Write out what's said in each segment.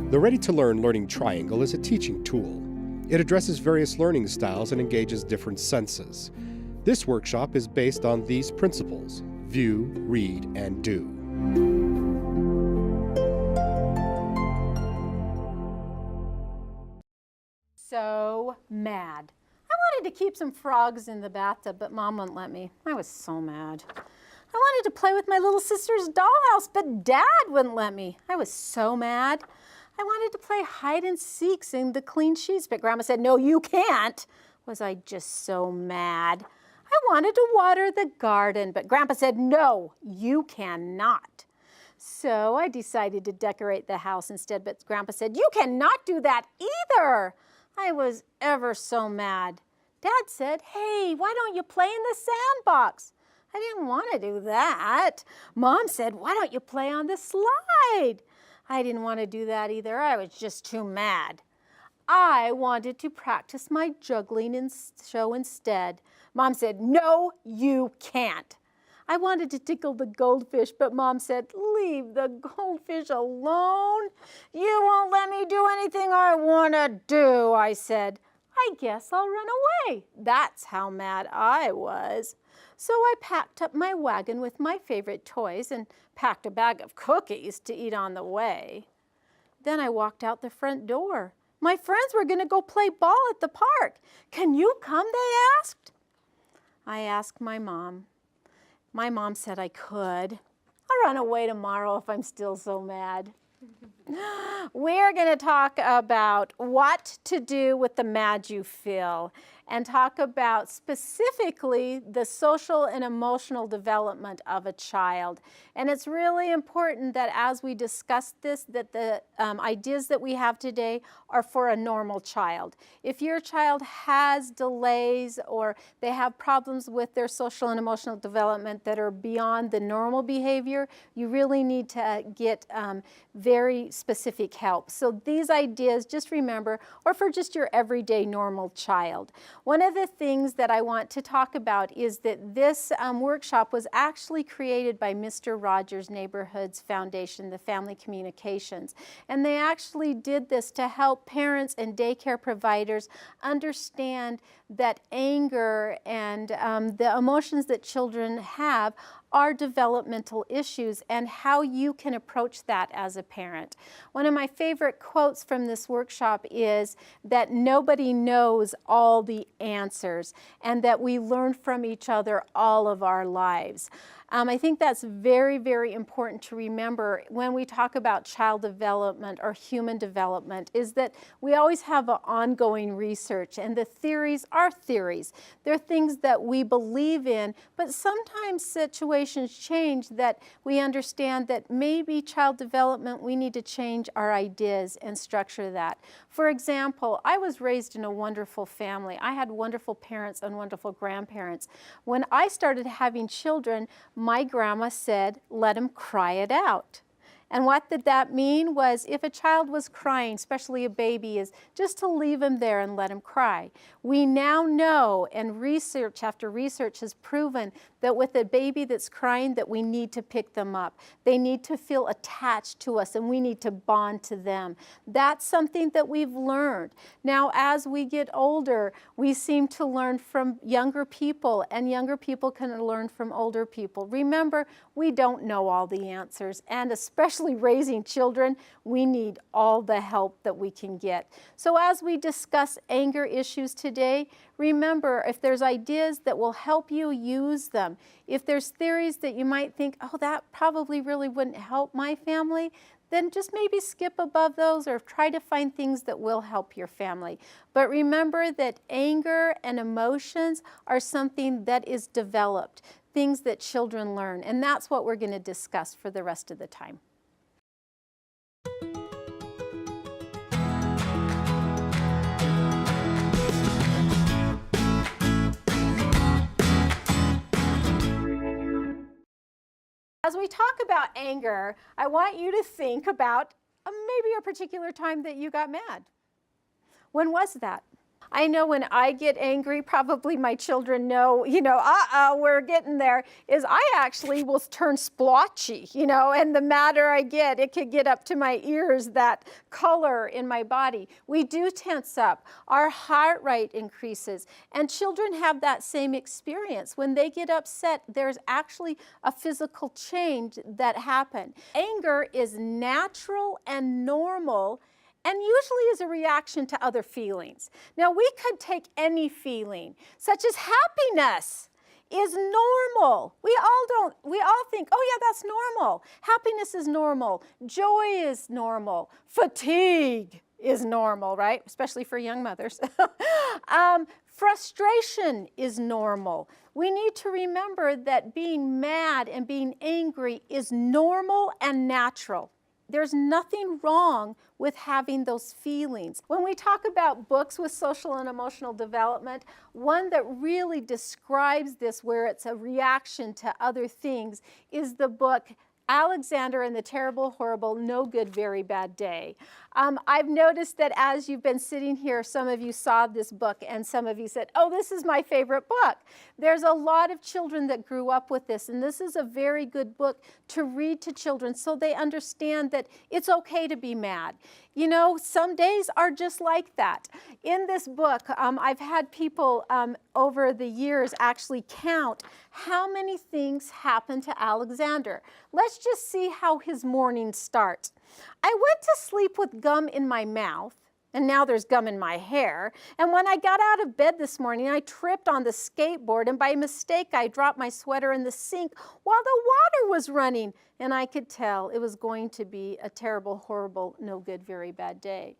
The Ready to Learn Learning Triangle is a teaching tool. It addresses various learning styles and engages different senses. This workshop is based on these principles: view, read, and do. So mad. I wanted to keep some frogs in the bathtub, but Mom wouldn't let me. I was so mad. I wanted to play with my little sister's dollhouse, but Dad wouldn't let me. I was so mad. I wanted to play hide and seek, sing the clean sheets, but Grandma said, no, you can't. Was I just so mad? I wanted to water the garden, but Grandpa said, no, you cannot. So I decided to decorate the house instead, but Grandpa said, you cannot do that either. I was ever so mad. Dad said, hey, why don't you play in the sandbox? I didn't want to do that. Mom said, why don't you play on the slide? I didn't want to do that either. I was just too mad. I wanted to practice my juggling show instead. Mom said, no, you can't. I wanted to tickle the goldfish, but Mom said, leave the goldfish alone. You won't let me do anything I want to do, I said. I guess I'll run away. That's how mad I was. So I packed up my wagon with my favorite toys and packed a bag of cookies to eat on the way. Then I walked out the front door. My friends were going to go play ball at the park. Can you come, they asked. I asked my mom. My mom said I could. I'll run away tomorrow if I'm still so mad. We're going to talk about what to do with the mad you feel and talk about specifically the social and emotional development of a child. And it's really important that as we discuss this, that the ideas that we have today are for a normal child. If your child has delays or they have problems with their social and emotional development that are beyond the normal behavior, you really need to get very specific help. So these ideas, just remember, are for just your everyday normal child. One of the things that I want to talk about is that this workshop was actually created by Mr. Rogers Neighborhoods Foundation, the Family Communications. And they actually did this to help parents and daycare providers understand that anger and the emotions that children have are developmental issues and how you can approach that as a parent. One of my favorite quotes from this workshop is that nobody knows all the answers and that we learn from each other all of our lives. I think that's very, very important to remember when we talk about child development or human development, is that we always have an ongoing research, and the theories are theories. They're things that we believe in, but sometimes situations change that we understand that maybe child development, we need to change our ideas and structure that. For example, I was raised in a wonderful family. I had wonderful parents and wonderful grandparents. When I started having children, my grandma said, let them cry it out. And what did that mean was if a child was crying, especially a baby, is just to leave him there and let him cry. We now know, and research after research has proven, that with a baby that's crying, that we need to pick them up. They need to feel attached to us and we need to bond to them. That's something that we've learned. Now, as we get older, we seem to learn from younger people, and younger people can learn from older people. Remember, we don't know all the answers, and especially raising children, we need all the help that we can get. So as we discuss anger issues today, remember, if there's ideas that will help you, use them. If there's theories that you might think, oh, that probably really wouldn't help my family, then just maybe skip above those or try to find things that will help your family. But remember that anger and emotions are something that is developed, things that children learn, and that's what we're going to discuss for the rest of the time. As we talk about anger, I want you to think about maybe a particular time that you got mad. When was that? I know when I get angry, probably my children know, we're getting there, is I actually will turn splotchy, and the madder I get, it could get up to my ears, that color in my body. We do tense up. Our heart rate increases. And children have that same experience. When they get upset, there's actually a physical change that happens. Anger is natural and normal, and usually is a reaction to other feelings. Now, we could take any feeling, such as happiness is normal. We all think, oh yeah, that's normal. Happiness is normal. Joy is normal. Fatigue is normal, right? Especially for young mothers. Frustration is normal. We need to remember that being mad and being angry is normal and natural. There's nothing wrong with having those feelings. When we talk about books with social and emotional development, one that really describes this, where it's a reaction to other things, is the book Alexander and the Terrible, Horrible, No Good, Very Bad Day. I've noticed that as you've been sitting here, some of you saw this book and some of you said, oh, this is my favorite book. There's a lot of children that grew up with this, and this is a very good book to read to children so they understand that it's okay to be mad. Some days are just like that. In this book, I've had people over the years actually count how many things happened to Alexander. Let's just see how his morning starts. I went to sleep with gum in my mouth, and now there's gum in my hair. And when I got out of bed this morning, I tripped on the skateboard, and by mistake, I dropped my sweater in the sink while the water was running. And I could tell it was going to be a terrible, horrible, no good, very bad day.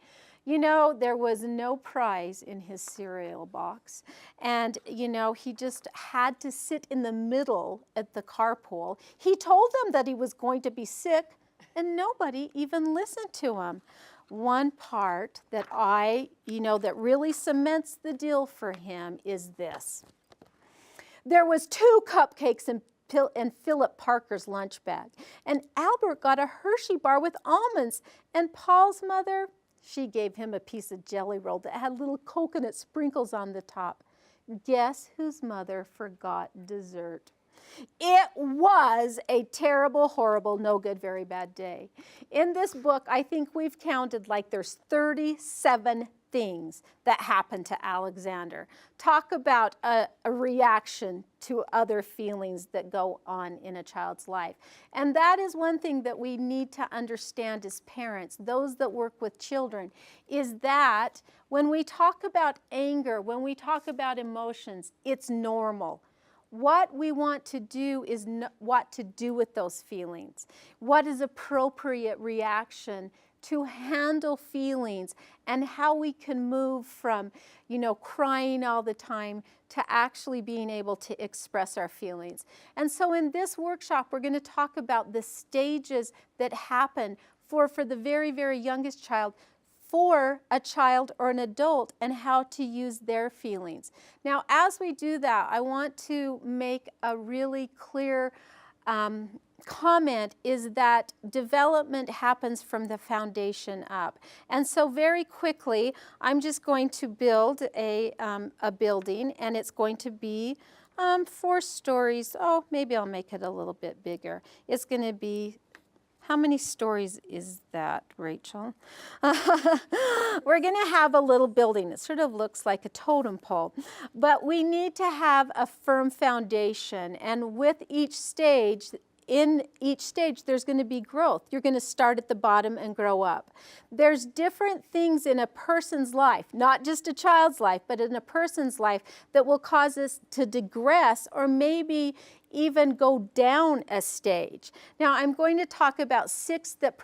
There was no prize in his cereal box. And, he just had to sit in the middle at the carpool. He told them that he was going to be sick, and nobody even listened to him. One part that that really cements the deal for him is this. There was 2 cupcakes in Philip Parker's lunch bag, and Albert got a Hershey bar with almonds, and Paul's mother, she gave him a piece of jelly roll that had little coconut sprinkles on the top. Guess whose mother forgot dessert? It was a terrible, horrible, no good, very bad day. In this book, I think we've counted like there's 37 things that happened to Alexander. Talk about a reaction to other feelings that go on in a child's life. And that is one thing that we need to understand as parents, those that work with children, is that when we talk about anger, when we talk about emotions, it's normal. What we want to do is what to do with those feelings. What is appropriate reaction to handle feelings, and how we can move from, crying all the time to actually being able to express our feelings. And so in this workshop, we're going to talk about the stages that happen for the very, very youngest child, for a child or an adult, and how to use their feelings. Now, as we do that, I want to make a really clear comment, is that development happens from the foundation up. And so very quickly, I'm just going to build a building, and it's going to be 4 stories. Oh, maybe I'll make it a little bit bigger. It's going to be, how many stories is that, Rachel? We're going to have a little building. It sort of looks like a totem pole. But we need to have a firm foundation. And with each stage, in each stage, there's going to be growth. You're going to start at the bottom and grow up. There's different things in a person's life, not just a child's life, but in a person's life, that will cause us to digress or maybe even go down a stage. Now, I'm going to talk about 6 that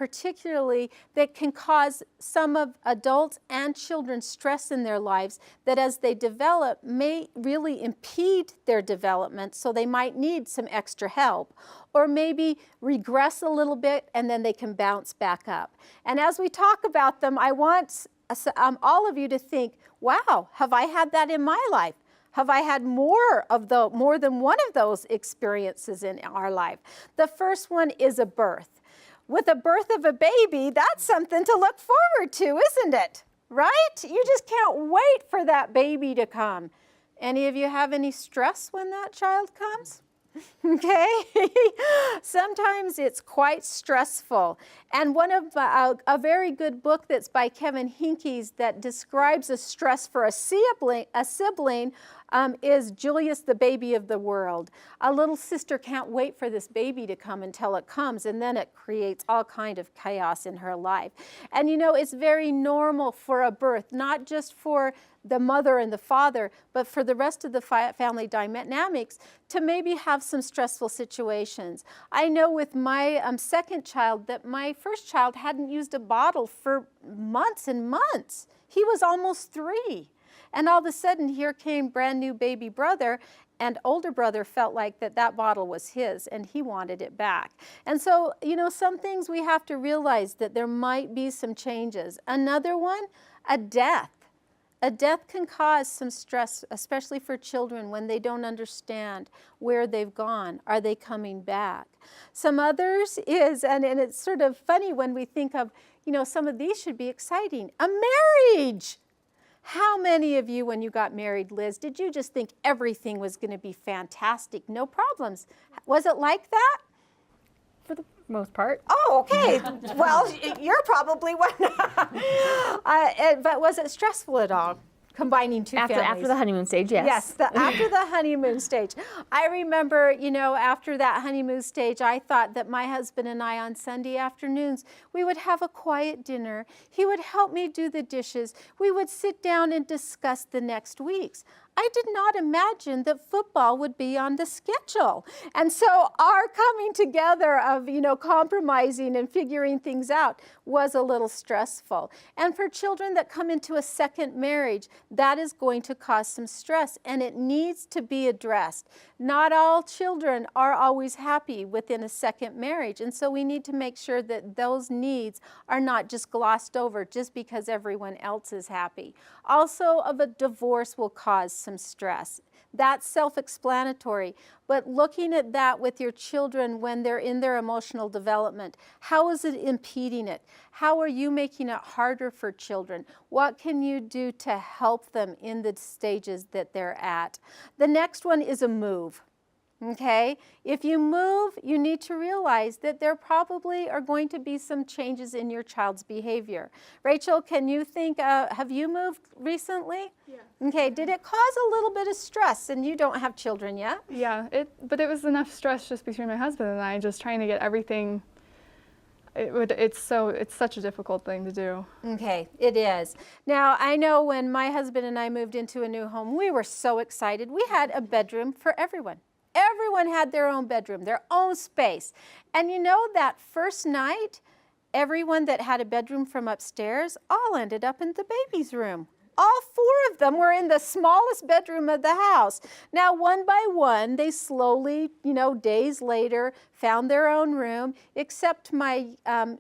can cause some of adults and children stress in their lives, that as they develop may really impede their development, so they might need some extra help, or maybe regress a little bit and then they can bounce back up. And as we talk about them, I want all of you to think, wow, have I had that in my life? Have I had more than one of those experiences in our life? The first one is a birth. With a birth of a baby, that's something to look forward to, isn't it? right? You just can't wait for that baby to come. Any of you have any stress when that child comes? Okay, sometimes it's quite stressful. And one of a very good book that's by Kevin Hinkes that describes the stress for a sibling is Julius, the Baby of the World. A little sister can't wait for this baby to come until it comes, and then it creates all kind of chaos in her life. And you know, it's very normal for a birth, not just for the mother and the father, but for the rest of the family dynamics, to maybe have some stressful situations. I know with my second child that my first child hadn't used a bottle for months and months. He was almost 3. And all of a sudden, here came brand new baby brother, and older brother felt like that bottle was his, and he wanted it back. And so, you know, some things we have to realize that there might be some changes. Another one, a death. A death can cause some stress, especially for children when they don't understand where they've gone. Are they coming back? Some others is, and it's sort of funny when we think of, you know, some of these should be exciting. A marriage! How many of you, when you got married, Liz, did you just think everything was going to be fantastic, no problems? Was it like that? For the most part. Oh, okay. Well, you're probably one. But was it stressful at all, combining two families? After the honeymoon stage, yes. Yes, after the honeymoon stage. I remember, you know, after that honeymoon stage, I thought that my husband and I on Sunday afternoons, we would have a quiet dinner. He would help me do the dishes. We would sit down and discuss the next weeks. I did not imagine that football would be on the schedule. And so our coming together of, you know, compromising and figuring things out was a little stressful. And for children that come into a second marriage, that is going to cause some stress, and it needs to be addressed. Not all children are always happy within a second marriage, and so we need to make sure that those needs are not just glossed over just because everyone else is happy. Also, of a divorce will cause some stress. That's self-explanatory, but looking at that with your children when they're in their emotional development, how is it impeding it? How are you making it harder for children? What can you do to help them in the stages that they're at? The next one is a move. Okay, if you move, you need to realize that there probably are going to be some changes in your child's behavior. Rachel, can you think, have you moved recently? Yeah. Okay, did it cause a little bit of stress? And you don't have children yet? Yeah, but it was enough stress just between my husband and I, just trying to get everything. It's such a difficult thing to do. Okay, it is. Now, I know when my husband and I moved into a new home, we were so excited. We had a bedroom for everyone. Everyone had their own bedroom, their own space. And you know, that first night, everyone that had a bedroom from upstairs all ended up in the baby's room. All 4 of them were in the smallest bedroom of the house. Now, one by one, they slowly, you know, days later, found their own room, except my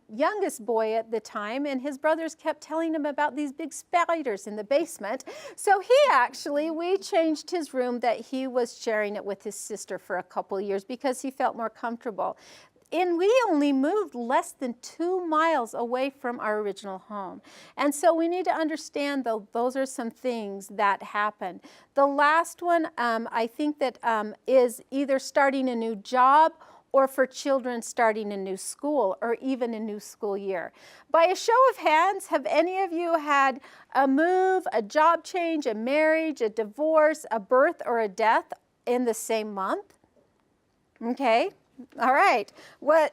youngest boy at the time, and his brothers kept telling him about these big spiders in the basement. So we changed his room that he was sharing it with his sister for a couple of years because he felt more comfortable. And we only moved less than 2 miles away from our original home. And so we need to understand, though, those are some things that happen. The last one, I think that is either starting a new job or for children starting a new school or even a new school year. By a show of hands, have any of you had a move, a job change, a marriage, a divorce, a birth, or a death in the same month? Okay. All right.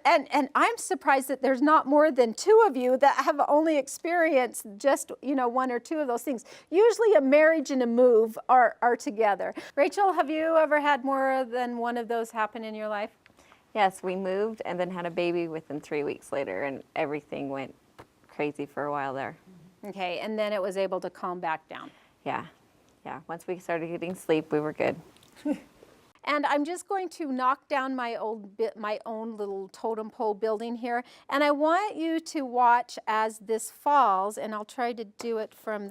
And I'm surprised that there's not more than 2 of you that have only experienced just, you know, 1 or 2 of those things. Usually a marriage and a move are together. Rachel, have you ever had more than one of those happen in your life? Yes, we moved and then had a baby within 3 weeks later, and everything went crazy for a while there. Okay, and then it was able to calm back down. Yeah. Once we started getting sleep, we were good. And I'm just going to knock down my own little totem pole building here. And I want you to watch as this falls, and I'll try to do it from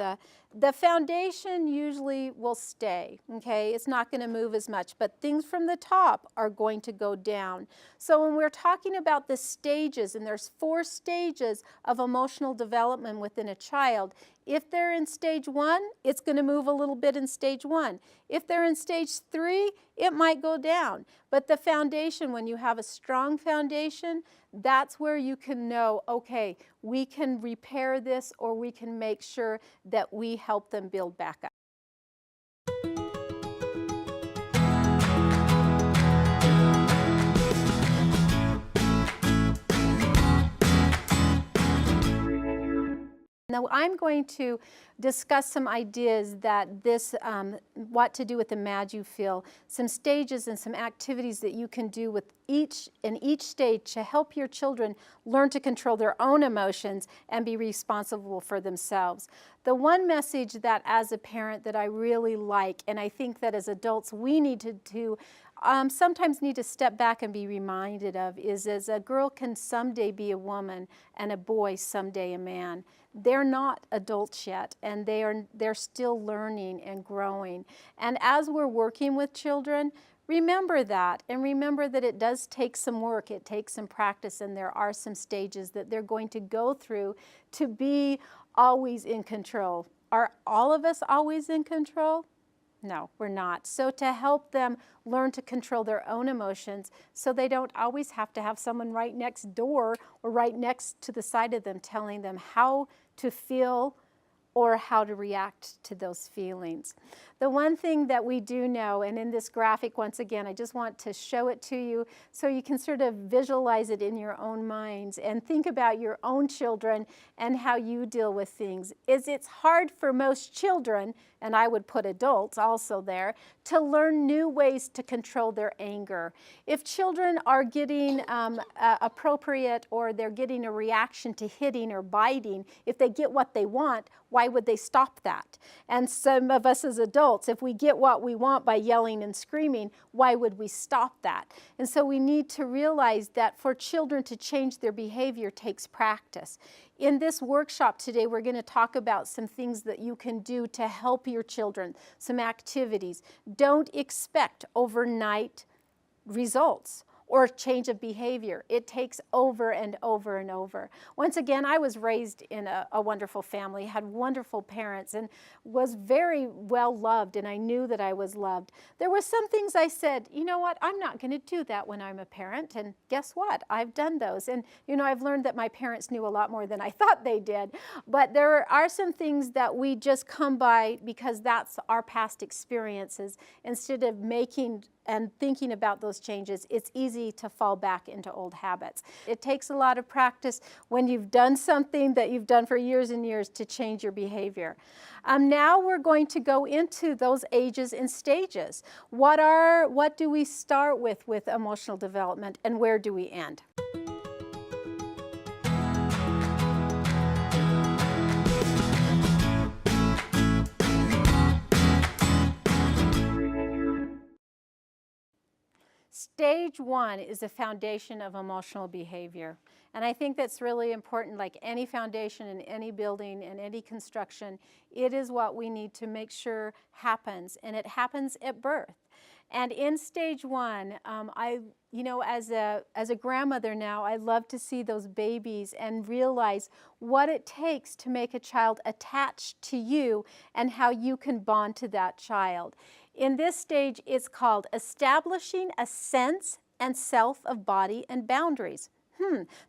The foundation usually will stay, okay? It's not going to move as much, but things from the top are going to go down. So when we're talking about the stages, and there's 4 stages of emotional development within a child, if they're in stage 1, it's going to move a little bit in stage 1. If they're in stage 3, it might go down. But the foundation, when you have a strong foundation, that's where you can know, okay, we can repair this, or we can make sure that we help them build back up. Now I'm going to discuss some ideas that this, what to do with the mad you feel, some stages and some activities that you can do with each stage to help your children learn to control their own emotions and be responsible for themselves. The one message that as a parent that I really like, and I think that as adults we need to sometimes need to step back and be reminded of, is as a girl can someday be a woman and a boy someday a man. They're not adults yet, and they're still learning and growing. And as we're working with children, remember that, and remember that it does take some work, it takes some practice, and there are some stages that they're going to go through to be always in control. Are all of us always in control? No, we're not. So to help them learn to control their own emotions so they don't always have to have someone right next door or right next to the side of them telling them how to feel or how to react to those feelings. The one thing that we do know, and in this graphic, once again, I just want to show it to you so you can sort of visualize it in your own minds and think about your own children and how you deal with things, is it's hard for most children, and I would put adults also there, to learn new ways to control their anger. If children are getting appropriate, or they're getting a reaction to hitting or biting, if they get what they want, why would they stop that? And some of us as adults, if we get what we want by yelling and screaming, why would we stop that? And so we need to realize that for children to change their behavior takes practice. In this workshop today, we're going to talk about some things that you can do to help your children, some activities. Don't expect overnight results or change of behavior. It takes over and over and over. Once again, I was raised in a wonderful family, had wonderful parents, and was very well loved, and I knew that I was loved. There were some things I said, you know what, I'm not going to do that when I'm a parent, and guess what? I've done those. And you know, I've learned that my parents knew a lot more than I thought they did. But there are some things that we just come by because that's our past experiences. Instead of making and thinking about those changes, it's easy to fall back into old habits. It takes a lot of practice when you've done something that you've done for years and years to change your behavior. Now we're going to go into those ages and stages. What do we start with emotional development, and where do we end? Stage 1 is the foundation of emotional behavior. And I think that's really important. Like any foundation in any building and any construction, it is what we need to make sure happens, and it happens at birth. And in stage 1, as a grandmother now, I love to see those babies and realize what it takes to make a child attached to you and how you can bond to that child. In this stage, it's called establishing a sense and self of body and boundaries.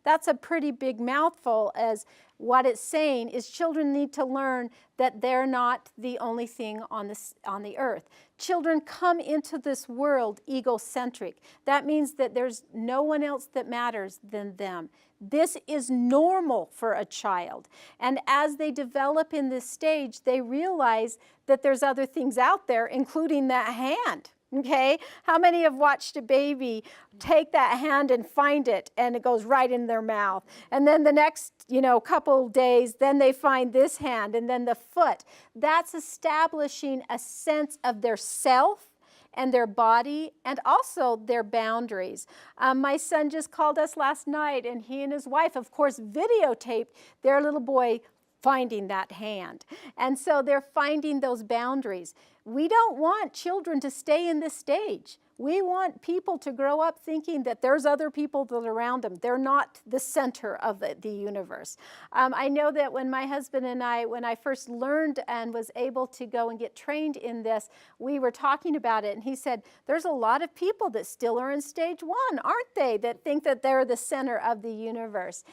That's a pretty big mouthful, as what it's saying is children need to learn that they're not the only thing on the earth. Children come into this world egocentric. That means that there's no one else that matters than them. This is normal for a child. And as they develop in this stage, they realize that there's other things out there, including that hand. Okay, how many have watched a baby take that hand and find it, and it goes right in their mouth? And then the next, couple days, then they find this hand, and then the foot. That's establishing a sense of their self and their body, and also their boundaries. My son just called us last night, and he and his wife, of course, videotaped their little boy finding that hand. And so they're finding those boundaries. We don't want children to stay in this stage. We want people to grow up thinking that there's other people that are around them. They're not the center of the universe. I know that when my husband and when I first learned and was able to go and get trained in this, we were talking about it, and he said, there's a lot of people that still are in stage 1, aren't they, that think that they're the center of the universe.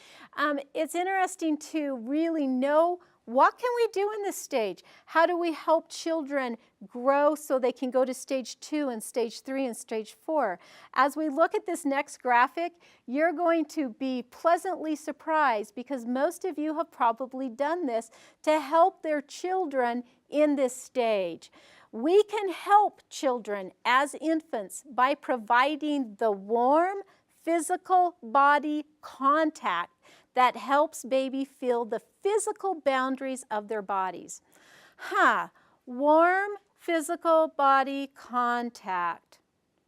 It's interesting to really know, what can we do in this stage? How do we help children grow so they can go to stage 2 and stage 3 and stage 4? As we look at this next graphic, you're going to be pleasantly surprised, because most of you have probably done this to help their children in this stage. We can help children as infants by providing the warm physical body contact that helps baby feel the physical boundaries of their bodies. Warm physical body contact.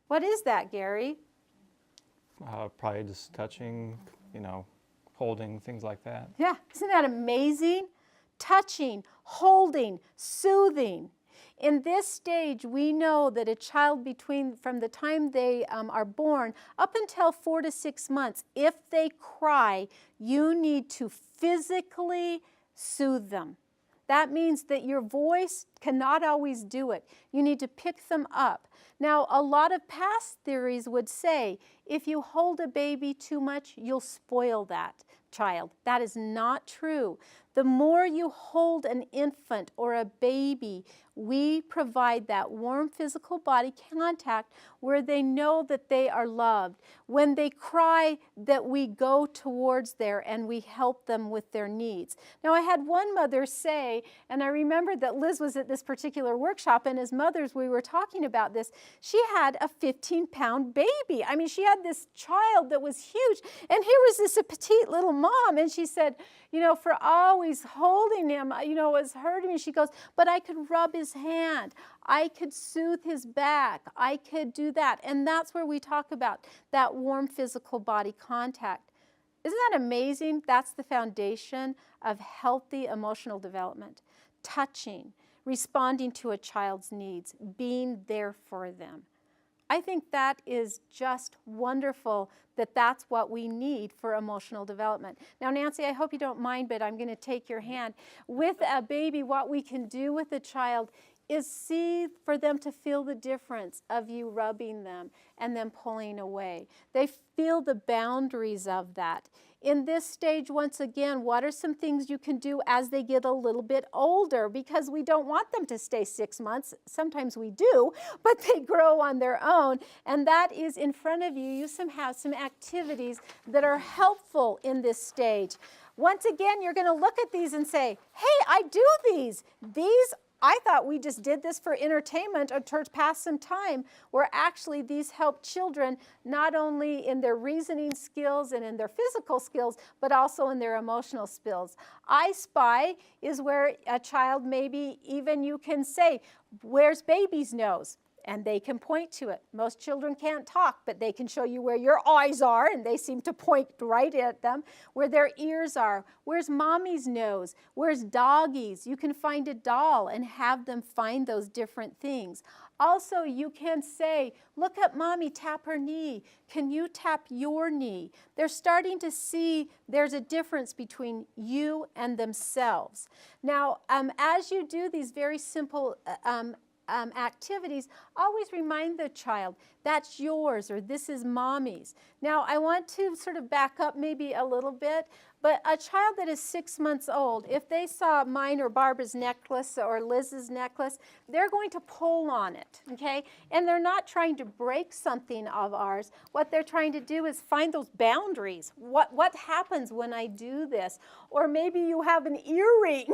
What is that, Gary? Probably just touching, holding, things like that. Yeah, isn't that amazing? Touching, holding, soothing. In this stage, we know that a child from the time they are born up until 4 to 6 months, if they cry, you need to physically soothe them. That means that your voice cannot always do it. You need to pick them up. Now, a lot of past theories would say, if you hold a baby too much, you'll spoil that child. That is not true. The more you hold an infant or a baby, we provide that warm physical body contact where they know that they are loved. When they cry, that we go towards there and we help them with their needs. Now, I had one mother say, and I remember that Liz was at this particular workshop, and as mothers, we were talking about this. She had a 15-pound baby. I mean, she had this child that was huge, and here was this petite little mom, and she said, for always holding him, it was hurting me. She goes, but I could rub his hand. I could soothe his back. I could do that. And that's where we talk about that warm physical body contact. Isn't that amazing? That's the foundation of healthy emotional development. Touching, responding to a child's needs, being there for them. I think that is just wonderful that that's what we need for emotional development. Now, Nancy, I hope you don't mind, but I'm going to take your hand. With a baby, what we can do with a child is see for them to feel the difference of you rubbing them and then pulling away. They feel the boundaries of that. In this stage, once again, what are some things you can do as they get a little bit older? Because we don't want them to stay 6 months. Sometimes we do, but they grow on their own. And that is in front of you. You have some activities that are helpful in this stage. Once again, you're going to look at these and say, hey, I do these. I thought we just did this for entertainment or to pass some time, where actually these help children not only in their reasoning skills and in their physical skills, but also in their emotional skills. I Spy is where a child, maybe even you can say, where's baby's nose? And they can point to it. Most children can't talk, but they can show you where your eyes are, and they seem to point right at them, where their ears are. Where's mommy's nose? Where's doggies? You can find a doll and have them find those different things. Also, you can say, look at mommy, tap her knee. Can you tap your knee? They're starting to see there's a difference between you and themselves. Now, as you do these very simple activities, always remind the child, that's yours, or this is mommy's. Now, I want to sort of back up maybe a little bit, but a child that is 6 months old, if they saw mine or Barbara's necklace or Liz's necklace, they're going to pull on it, okay? And they're not trying to break something of ours. What they're trying to do is find those boundaries. What happens when I do this? Or maybe you have an earring,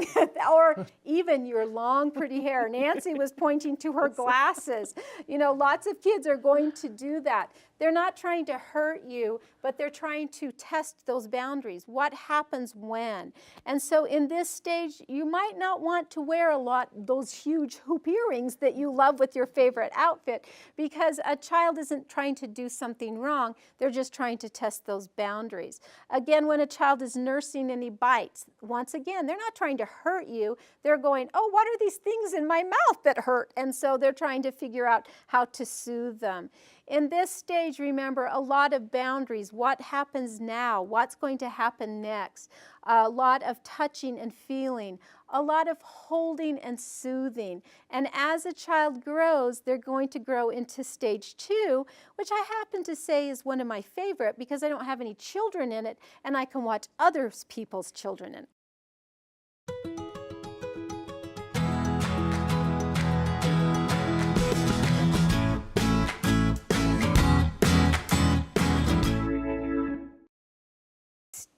or even your long, pretty hair. Nancy was pointing to her glasses. Lots of kids are going to do that. They're not trying to hurt you, but they're trying to test those boundaries. What happens when? And so in this stage, you might not want to wear those huge hoop earrings that you love with your favorite outfit, because a child isn't trying to do something wrong. They're just trying to test those boundaries. Again, when a child is nursing and he bites, once again, they're not trying to hurt you. They're going, oh, what are these things in my mouth that hurt? And so they're trying to figure out how to soothe them. In this stage, remember, a lot of boundaries. What happens now? What's going to happen next? A lot of touching and feeling. A lot of holding and soothing. And as a child grows, they're going to grow into stage 2, which I happen to say is one of my favorite because I don't have any children in it, and I can watch other people's children in it.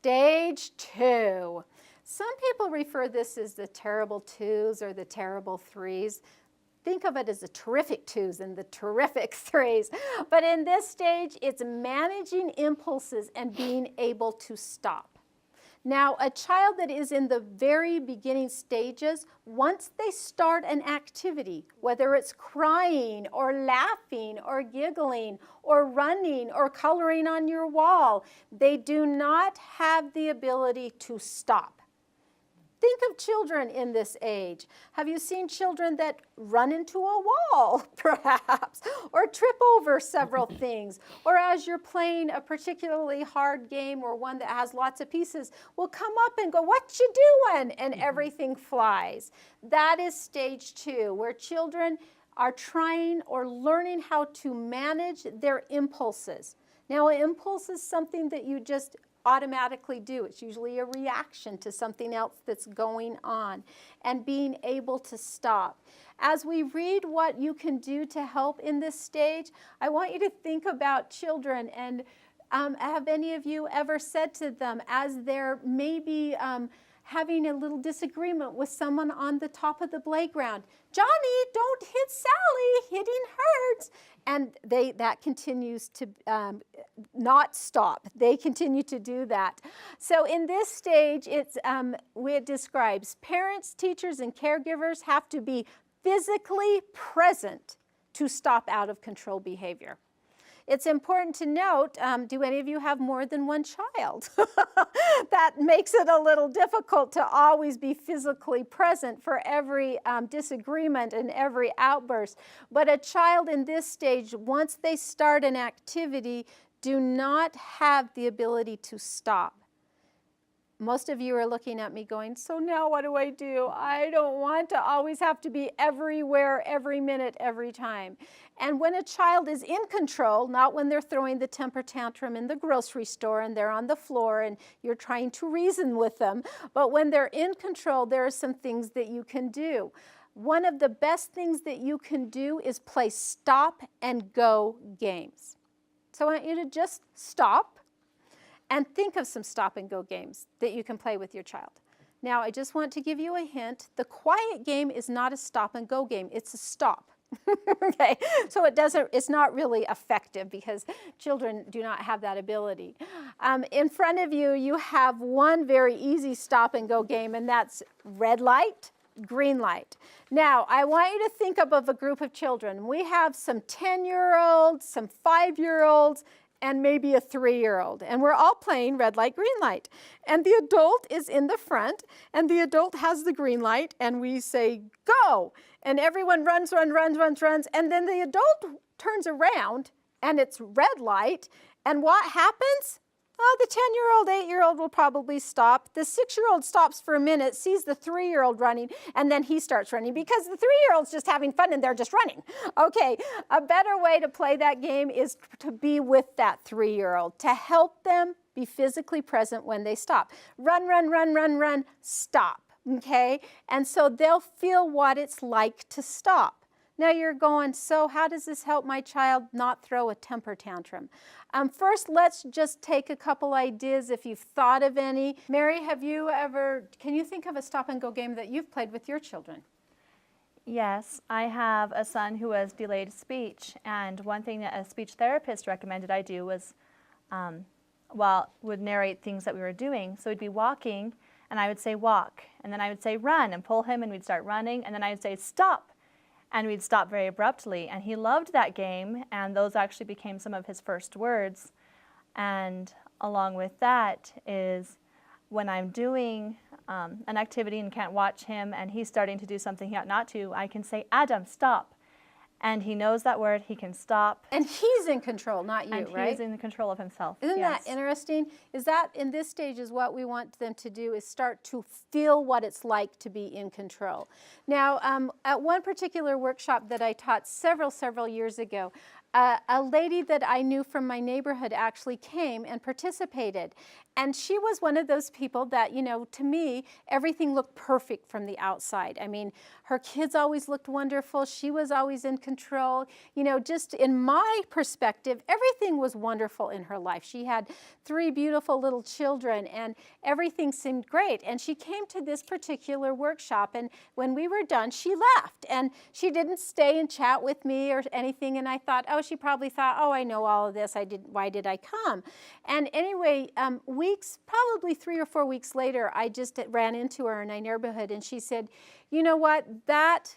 Stage 2. Some people refer this as the terrible 2s or the terrible 3s. Think of it as the terrific 2s and the terrific 3s. But in this stage, it's managing impulses and being able to stop. Now, a child that is in the very beginning stages, once they start an activity, whether it's crying or laughing or giggling or running or coloring on your wall, they do not have the ability to stop. Think of children in this age. Have you seen children that run into a wall, perhaps, or trip over several things? Or as you're playing a particularly hard game or one that has lots of pieces, will come up and go, what you doing? And everything flies. That is stage 2, where children are trying or learning how to manage their impulses. Now, an impulse is something that you just automatically do. It's usually a reaction to something else that's going on, and being able to stop. As we read what you can do to help in this stage, I want you to think about children, and have any of you ever said to them as they're maybe having a little disagreement with someone on the top of the playground, Johnny, don't hit Sally, hitting hurts. And that continues to not stop. They continue to do that. So in this stage, it describes parents, teachers, and caregivers have to be physically present to stop out of control behavior. It's important to note, do any of you have more than one child? That makes it a little difficult to always be physically present for every disagreement and every outburst. But a child in this stage, once they start an activity, do not have the ability to stop. Most of you are looking at me going, so now what do? I don't want to always have to be everywhere, every minute, every time. And when a child is in control, not when they're throwing the temper tantrum in the grocery store and they're on the floor and you're trying to reason with them, but when they're in control, there are some things that you can do. One of the best things that you can do is play stop and go games. So I want you to just stop and think of some stop and go games that you can play with your child. Now, I just want to give you a hint. The quiet game is not a stop and go game. It's a stop. Okay, so it's not really effective because children do not have that ability. In front of you, you have one very easy stop and go game, and that's red light, green light. Now, I want you to think of a group of children. We have some 10-year-olds, some 5-year-olds, and maybe a 3-year-old. And we're all playing red light, green light. And the adult is in the front, and the adult has the green light, and we say, go! And everyone runs, and then the adult turns around, and it's red light, and what happens? Oh, the 10-year-old, 8-year-old will probably stop. The 6-year-old stops for a minute, sees the 3-year-old running, and then he starts running because the 3-year-old's just having fun and they're just running. Okay, a better way to play that game is to be with that 3-year-old, to help them be physically present when they stop. Run, stop, okay? And so they'll feel what it's like to stop. Now you're going, so how does this help my child not throw a temper tantrum? First, let's just take a couple ideas if you've thought of any. Mary, can you think of a stop and go game that you've played with your children? Yes, I have a son who has delayed speech, and one thing that a speech therapist recommended I do was, would narrate things that we were doing. So we'd be walking, and I would say walk, and then I would say run, and pull him, and we'd start running, and then I would say stop, and we'd stop very abruptly. And he loved that game, and those actually became some of his first words. And along with that is when I'm doing an activity and can't watch him and he's starting to do something he ought not to, I can say, Adam, stop. And he knows that word, he can stop. And he's in control, not you, And right? he's in control of himself. Isn't yes. that interesting? Is that in this stage is what we want them to do is start to feel what it's like to be in control. Now, at one particular workshop that I taught several years ago, a lady that I knew from my neighborhood actually came and participated. And she was one of those people that, you know, to me, everything looked perfect from the outside. I mean, her kids always looked wonderful. She was always in control. You know, just in my perspective, everything was wonderful in her life. She had 3 beautiful little children and everything seemed great. And she came to this particular workshop, and when we were done, she left. And she didn't stay and chat with me or anything. And I thought, oh, she probably thought, oh, I know all of this. Why did I come? And anyway, probably 3 or 4 weeks later, I just ran into her in our neighborhood, and she said, you know what, that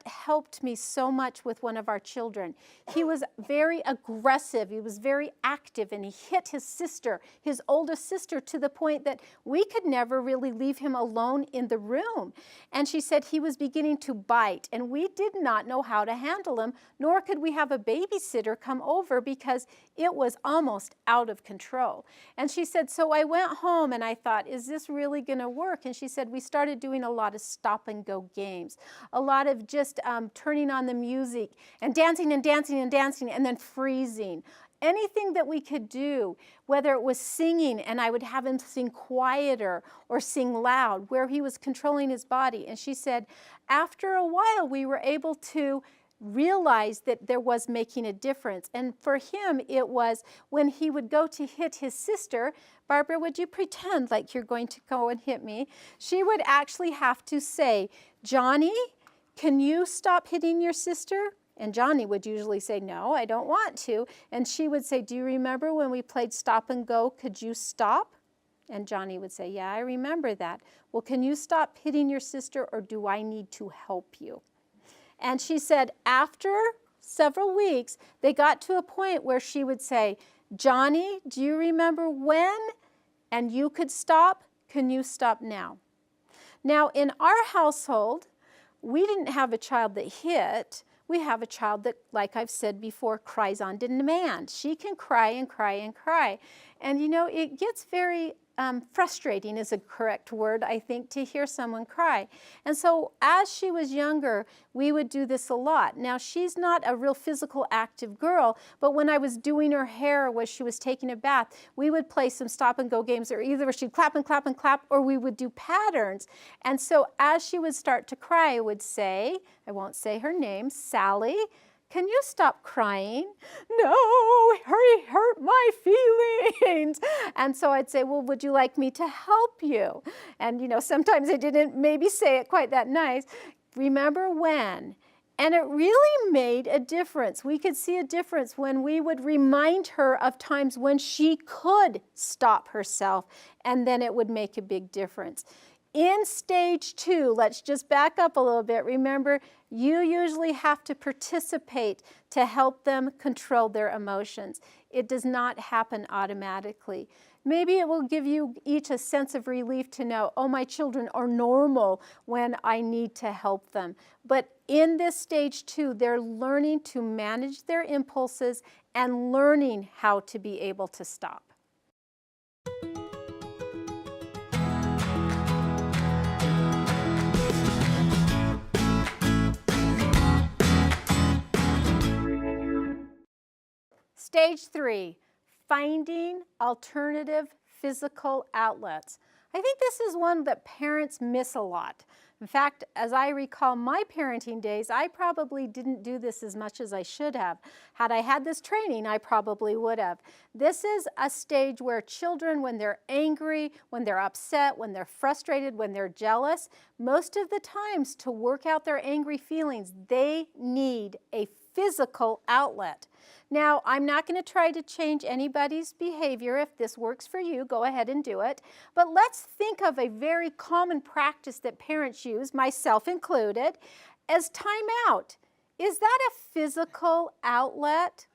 helped me so much with one of our children. He was very aggressive, he was very active, and he hit his sister, his oldest sister, to the point that we could never really leave him alone in the room. And she said he was beginning to bite, and we did not know how to handle him, nor could we have a babysitter come over because it was almost out of control. And she said, so I went home and I thought, is this really going to work? And she said, we started doing a lot of stop and go games, a lot of just turning on the music and dancing and dancing and dancing and then freezing. Anything that we could do, whether it was singing and I would have him sing quieter or sing loud, where he was controlling his body. And she said, after a while, we were able to realize that there was making a difference. And for him, it was when he would go to hit his sister, Barbara, would you pretend like you're going to go and hit me? She would actually have to say, Johnny, can you stop hitting your sister? And Johnny would usually say, no, I don't want to. And she would say, do you remember when we played stop and go? Could you stop? And Johnny would say, yeah, I remember that. Well, can you stop hitting your sister, or do I need to help you? And she said after several weeks, they got to a point where she would say, Johnny, do you remember when? And you could stop. Can you stop now? Now, in our household, we didn't have a child that hit. We have a child that, like I've said before, cries on demand. She can cry and cry and cry. And, you know, it gets very frustrating is a correct word, I think, to hear someone cry. And so as she was younger, we would do this a lot. Now, she's not a real physical active girl, but when I was doing her hair or she was taking a bath, we would play some stop and go games, or either she'd clap and clap and clap, or we would do patterns. And so as she would start to cry, I would say, I won't say her name, Sally, can you stop crying? No, hurry, hurt my feelings. And so I'd say, well, would you like me to help you? And, you know, sometimes I didn't maybe say it quite that nice. Remember when? And it really made a difference. We could see a difference when we would remind her of times when she could stop herself, and then it would make a big difference. In stage 2, let's just back up a little bit. Remember, you usually have to participate to help them control their emotions. It does not happen automatically. Maybe it will give you each a sense of relief to know, oh, my children are normal when I need to help them. But in this stage 2, they're learning to manage their impulses and learning how to be able to stop. Stage 3, finding alternative physical outlets. I think this is one that parents miss a lot. In fact, as I recall my parenting days, I probably didn't do this as much as I should have. Had I had this training, I probably would have. This is a stage where children, when they're angry, when they're upset, when they're frustrated, when they're jealous, most of the times to work out their angry feelings, they need a physical outlet. Now, I'm not going to try to change anybody's behavior. If this works for you, go ahead and do it. But let's think of a very common practice that parents use, myself included, as time out. Is that a physical outlet?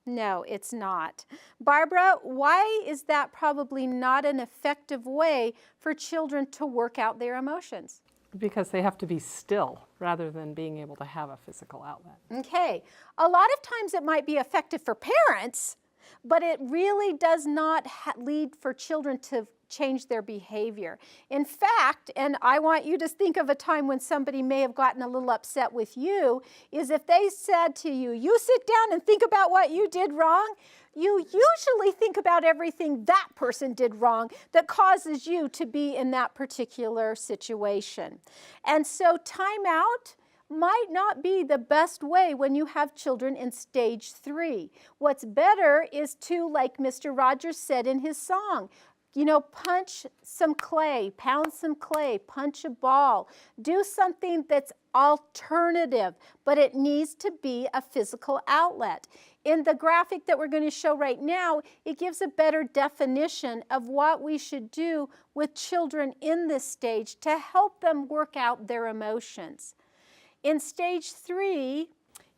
No, it's not. Barbara, why is that probably not an effective way for children to work out their emotions? Because they have to be still rather than being able to have a physical outlet. Okay, a lot of times it might be effective for parents, but it really does not lead for children to change their behavior. In fact, and I want you to think of a time when somebody may have gotten a little upset with you, is if they said to you, you sit down and think about what you did wrong, you usually think about everything that person did wrong that causes you to be in that particular situation. And so time out might not be the best way when you have children in stage 3. What's better is to, like Mr. Rogers said in his song, punch some clay, pound some clay, punch a ball. Do something that's alternative, but it needs to be a physical outlet. In the graphic that we're going to show right now, it gives a better definition of what we should do with children in this stage to help them work out their emotions. In stage 3,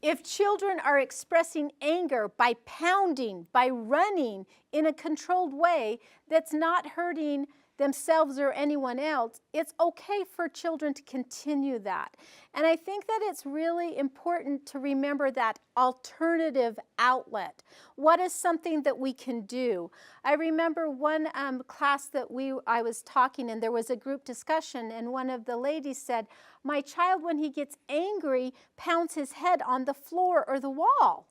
if children are expressing anger by pounding, by running in a controlled way that's not hurting themselves or anyone else, it's okay for children to continue that. And I think that it's really important to remember that alternative outlet. What is something that we can do? I remember one class that I was talking, and there was a group discussion, and one of the ladies said, my child, when he gets angry, pounds his head on the floor or the wall.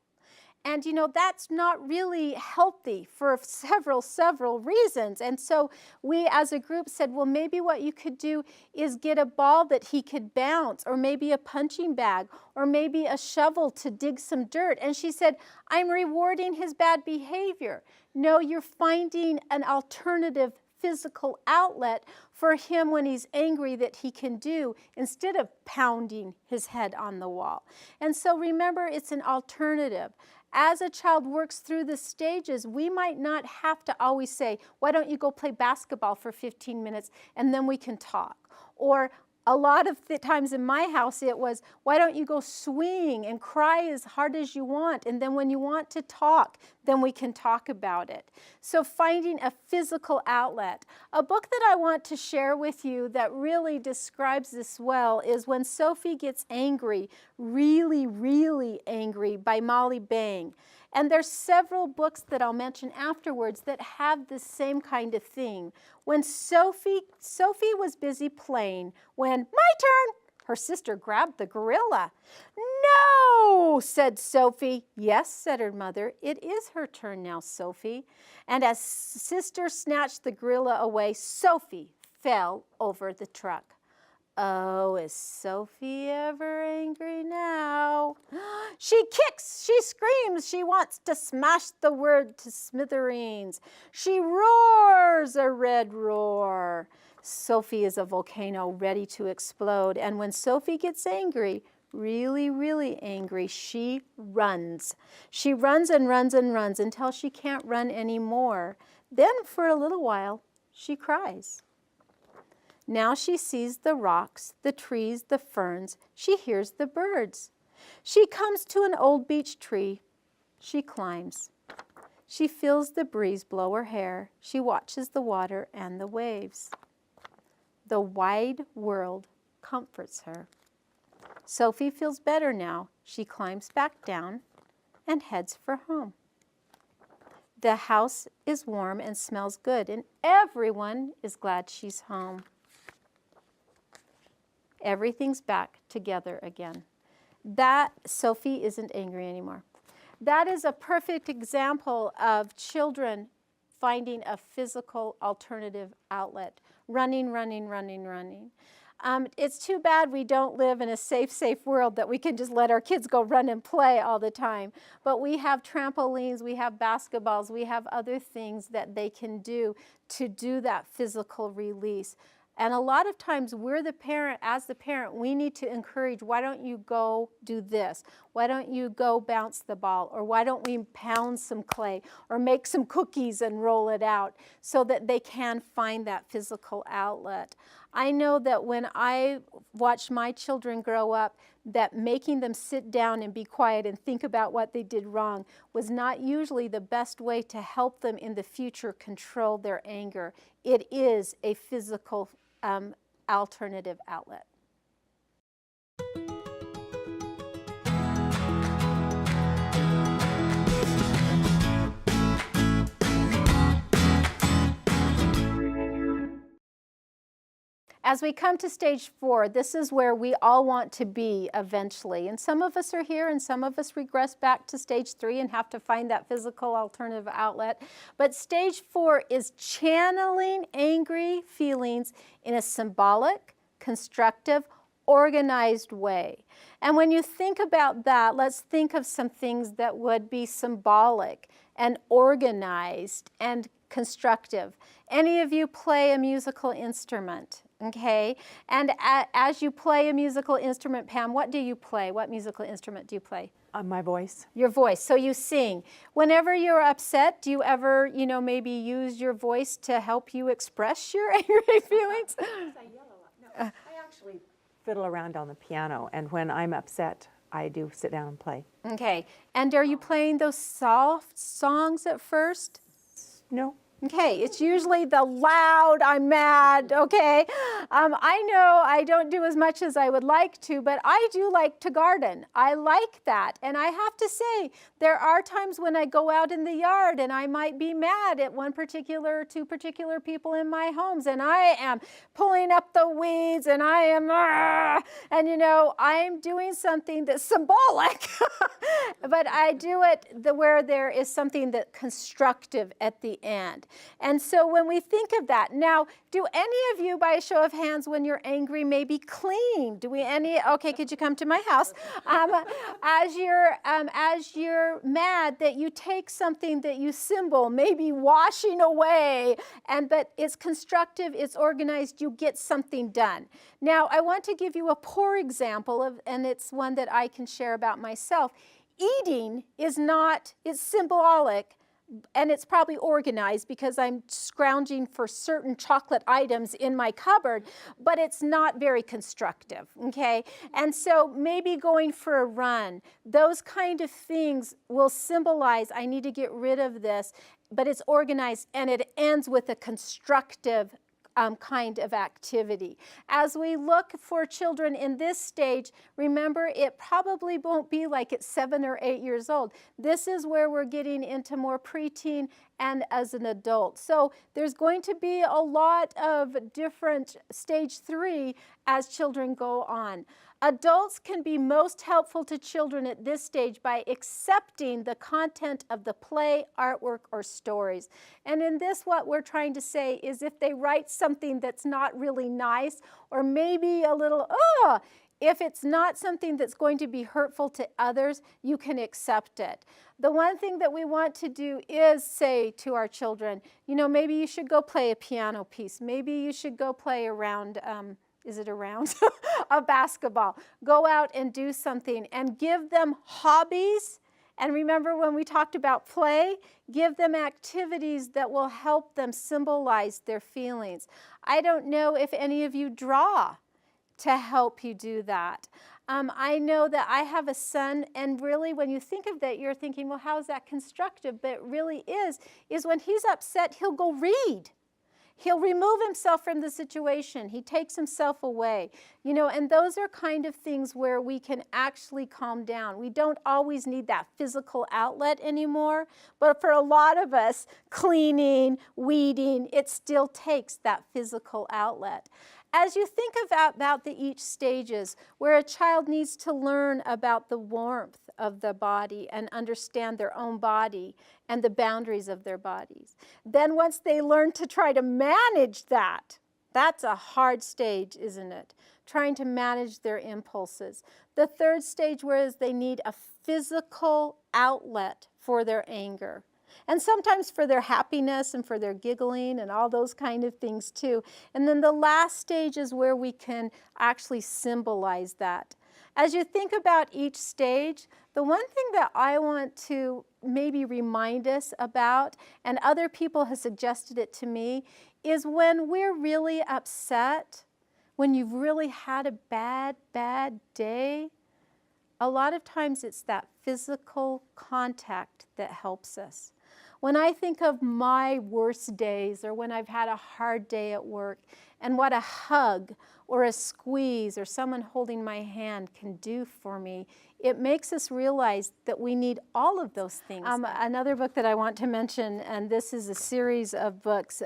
And that's not really healthy for several reasons. And so we as a group said, well, maybe what you could do is get a ball that he could bounce, or maybe a punching bag, or maybe a shovel to dig some dirt. And she said, I'm rewarding his bad behavior. No, you're finding an alternative physical outlet for him when he's angry that he can do instead of pounding his head on the wall. And so remember, it's an alternative. As a child works through the stages, we might not have to always say, why don't you go play basketball for 15 minutes and then we can talk? Or a lot of the times in my house it was, why don't you go swing and cry as hard as you want, and then when you want to talk, then we can talk about it. So finding a physical outlet. A book that I want to share with you that really describes this well is When Sophie Gets Angry, Really Angry by Molly Bang. And there's several books that I'll mention afterwards that have the same kind of thing. When Sophie was busy playing, when, my turn, her sister grabbed the gorilla. No, said Sophie. Yes, said her mother, it is her turn now, Sophie. And as sister snatched the gorilla away, Sophie fell over the truck. Oh, is Sophie ever angry now? She kicks, she screams, she wants to smash the word to smithereens. She roars a red roar. Sophie is a volcano ready to explode. And when Sophie gets angry, really angry, she runs. She runs and runs and runs until she can't run anymore. Then for a little while, she cries. Now she sees the rocks, the trees, the ferns. She hears the birds. She comes to an old beech tree. She climbs. She feels the breeze blow her hair. She watches the water and the waves. The wide world comforts her. Sophie feels better now. She climbs back down and heads for home. The house is warm and smells good, and everyone is glad she's home. Everything's back together again. That Sophie isn't angry anymore. That is a perfect example of children finding a physical alternative outlet. Running, running, running, running. It's too bad we don't live in a safe world that we can just let our kids go run and play all the time. But we have trampolines, we have basketballs, we have other things that they can do to do that physical release. And a lot of times we're the parent, as the parent, we need to encourage, why don't you go do this? Why don't you go bounce the ball? Or why don't we pound some clay or make some cookies and roll it out so that they can find that physical outlet? I know that when I watched my children grow up, that making them sit down and be quiet and think about what they did wrong was not usually the best way to help them in the future control their anger. It is a physical alternative outlet. As we come to stage 4, this is where we all want to be eventually. And some of us are here and some of us regress back to stage 3 and have to find that physical alternative outlet. But stage 4 is channeling angry feelings in a symbolic, constructive, organized way. And when you think about that, let's think of some things that would be symbolic and organized and constructive. Any of you play a musical instrument? Okay, and as you play a musical instrument, Pam, what do you play? What musical instrument do you play? My voice. Your voice. So you sing. Whenever you're upset, do you ever, maybe use your voice to help you express your angry feelings? I yell a lot. No, I actually fiddle around on the piano, and when I'm upset, I do sit down and play. Okay, and are you playing those soft songs at first? No. Okay, it's usually the loud, I'm mad, okay? I know I don't do as much as I would like to, but I do like to garden. I like that. And I have to say, there are times when I go out in the yard and I might be mad at two particular people in my homes, and I am pulling up the weeds and I am, and I'm doing something that's symbolic, but I do it where there is something that's constructive at the end. And so when we think of that, now, do any of you, by a show of hands, when you're angry, maybe clean? Okay, could you come to my house? As you're mad, that you take something that you symbol, maybe washing away, but it's constructive, it's organized, you get something done. Now, I want to give you a poor example and it's one that I can share about myself. Eating is not, it's symbolic, and it's probably organized because I'm scrounging for certain chocolate items in my cupboard, but it's not very constructive, okay? And so maybe going for a run, those kind of things will symbolize, I need to get rid of this, but it's organized and it ends with a constructive kind of activity. As we look for children in this stage, remember it probably won't be like at 7 or 8 years old. This is where we're getting into more preteen and as an adult. So there's going to be a lot of different stage 3 as children go on. Adults can be most helpful to children at this stage by accepting the content of the play, artwork, or stories. And in this, what we're trying to say is if they write something that's not really nice, or maybe a little, if it's not something that's going to be hurtful to others, you can accept it. The one thing that we want to do is say to our children, maybe you should go play a piano piece. Maybe you should go play around, a basketball. Go out and do something and give them hobbies. And remember when we talked about play, give them activities that will help them symbolize their feelings. I don't know if any of you draw to help you do that. I know that I have a son, and really when you think of that, you're thinking, well, how is that constructive? But it really is when he's upset, he'll go read. He'll remove himself from the situation. He takes himself away. And those are kind of things where we can actually calm down. We don't always need that physical outlet anymore, but for a lot of us, cleaning, weeding, it still takes that physical outlet. As you think about the each stages, where a child needs to learn about the warmth of the body and understand their own body and the boundaries of their bodies. Then once they learn to try to manage that, that's a hard stage, isn't it? Trying to manage their impulses. The third stage, whereas they need a physical outlet for their anger. And sometimes for their happiness and for their giggling and all those kind of things too. And then the last stage is where we can actually symbolize that. As you think about each stage, the one thing that I want to maybe remind us about, and other people have suggested it to me, is when we're really upset, when you've really had a bad day, a lot of times it's that physical contact that helps us. When I think of my worst days or when I've had a hard day at work and what a hug or a squeeze or someone holding my hand can do for me, it makes us realize that we need all of those things. Another book that I want to mention, and this is a series of books,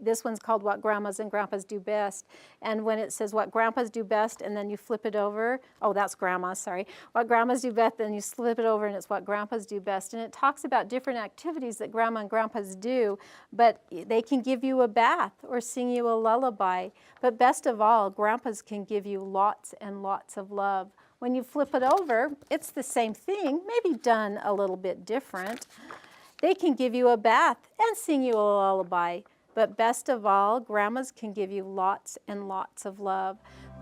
this one's called What Grandmas and Grandpas Do Best. And when it says what grandpas do best and then you flip it over, oh, that's grandmas, sorry. What grandmas do best, then you flip it over and it's what grandpas do best. And it talks about different activities that grandma and grandpas do, but they can give you a bath or sing you a lullaby. But best of all, grandpas can give you lots and lots of love. When you flip it over, it's the same thing, maybe done a little bit different. They can give you a bath and sing you a lullaby. But best of all, grandmas can give you lots and lots of love.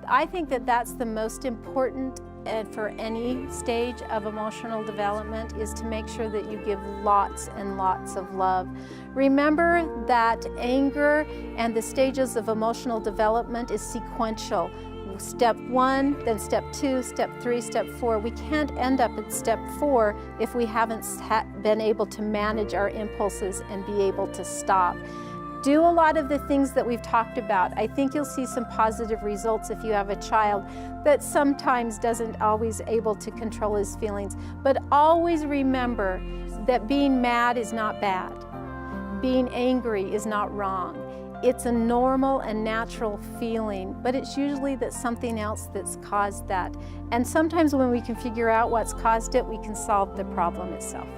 I think that that's the most important for any stage of emotional development, is to make sure that you give lots and lots of love. Remember that anger and the stages of emotional development is sequential. Step 1, then step 2, step 3, step 4. We can't end up at step 4 if we haven't been able to manage our impulses and be able to stop. Do a lot of the things that we've talked about. I think you'll see some positive results if you have a child that sometimes doesn't always able to control his feelings. But always remember that being mad is not bad. Being angry is not wrong. It's a normal and natural feeling, but it's usually that something else that's caused that. And sometimes when we can figure out what's caused it, we can solve the problem itself.